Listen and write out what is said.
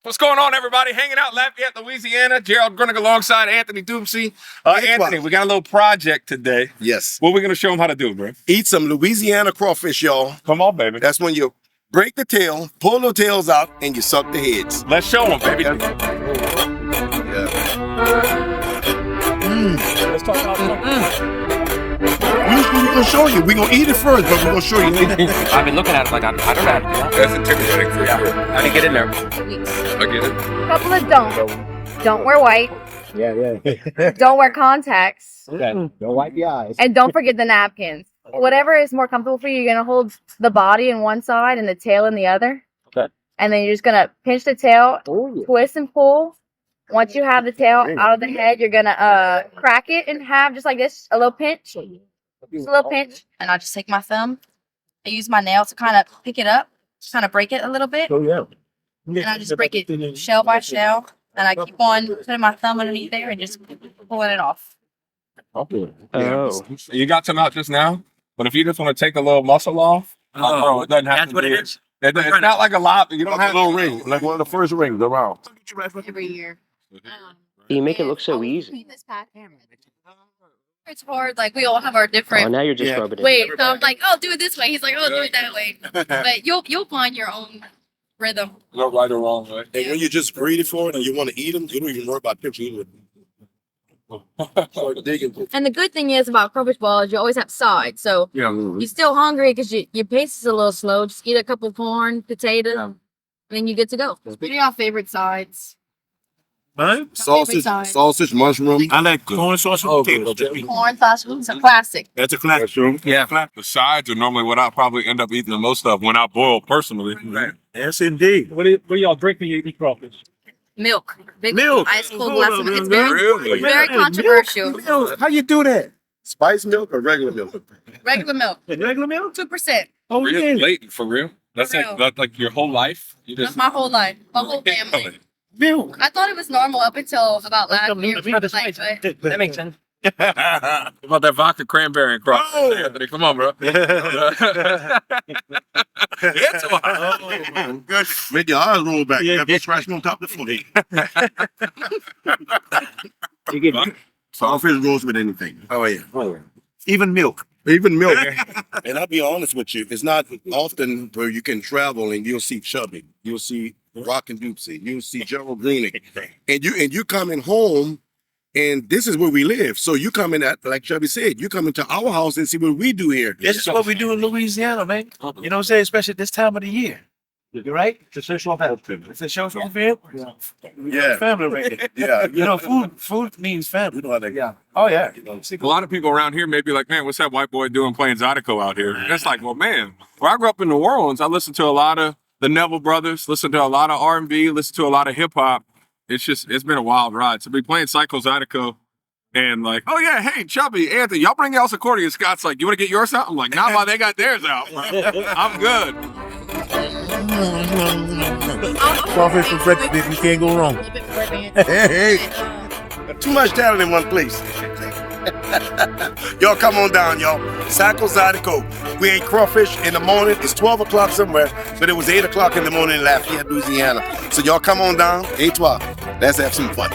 What's going on, everybody? Hanging out Lafayette, Louisiana. Gerald Grunick alongside Anthony Dupsy. Anthony, we got a little project today. Yes. What are we going to show them how to do, bro? Eat some Louisiana crawfish, y'all. Come on, baby. That's when you break the tail, pull the tails out, and you suck the heads. Let's show them, baby. Yeah. Let's talk about We're going to show you. We're going to eat it first, but we're going to show you later. I've been looking at it like I don't know how to do that. That's intimidating for sure. How do you get in there? I get it. Couple of don't wear white. Yeah. Don't wear contacts. Okay. Don't wipe your eyes. And don't forget the napkins. Whatever is more comfortable for you, you're gonna hold the body in one side and the tail in the other. Okay. And then you're just gonna pinch the tail, Oh, yeah. twist and pull. Once you have the tail out of the head, you're gonna crack it and have just like this, a little pinch. Just a little pinch. And I just take my thumb. I use my nail to kind of pick it up, kind of break it a little bit. Oh, yeah. And I just break it shell by shell. And I keep on putting my thumb underneath there and just pulling it off. Oh. You got some out just now, but if you just want to take a little muscle off, it doesn't have That's to what be it is. It's not like a lot. You don't Like have a little ring, like one of the first rings around. Every year. You make it look so easy. It's hard. Like we all have our Oh, different now you're just Yeah. rubbing it. ways. So I'm like, oh, do it this way. He's like, oh, do it that way. But you'll find your own rhythm. no right or wrong way. And when you're just greedy for it and you want to eat them, you don't even worry about pictures. Start digging. And the good thing is about crawfish balls, you always have sides. So Yeah. you're still hungry because your pace is a little slow. Just eat a couple of corn, potatoes, and then you're good to go. What are your favorite sides? Sausage, mushroom. I like corn sauce with potato. Corn sausage. It's a classic. That's a classic. Yeah. The sides are normally what I probably end up eating the most of when I boil personally. Yes, indeed. What do y'all drink when you eat crawfish? Milk. Big Milk. ice cold Hold glass on, of milk. It's man. Really? very controversial. Milk. How you do that? Spice milk or regular milk? Regular milk. Regular milk? 2%. Oh, Really yeah. blatant, for real. That's For like real. that's like your whole life. You That's just my whole life. My whole family. Milk. I thought it was normal up until about last year. Like, but That makes sense. about that vodka cranberry and crawfish. Oh. Anthony, come on, bro. It's good. Make your eyes roll back. Yeah. You have to scratch me on top of the foot. You get Crawfish goes with anything. Oh, yeah. Even milk. Even milk. And I'll be honest with you, it's not often where you can travel and you'll see Chubby, you'll see Rock and Dupsy, you'll see Gerald Grunick, and you coming home, and this is where we live. So you come in at, like Chubby said, you come into our house and see what we do here. This is what we do in Louisiana, man. You know what I'm saying? Especially at this time of the year. You right? It's a social event. It's a social event. Yeah. Family right there. Yeah, You know, food means family. you know how that Yeah. Oh, yeah. A lot of people around here may be like, man, what's that white boy doing playing Zydeco out here? And it's like, well, man, where I grew up in New Orleans, I listened to a lot of the Neville Brothers, listened to a lot of R&B, listened to a lot of hip hop. It's been a wild ride. So be playing Psycho Zydeco and like, oh yeah, hey, Chubby, Anthony, y'all bring y'all's accordion. Scott's like, you want to get yours out? I'm like, nah, they got theirs out. I'm good. Crawfish for breakfast, you can't go wrong. Hey, too much talent in one place. Y'all come on down, y'all. Zydeco, Zydeco. We ate crawfish in the morning. It's 12 o'clock somewhere, but it was 8 o'clock in the morning in Lafayette, Louisiana. So y'all come on down, 8 12. Let's have some fun.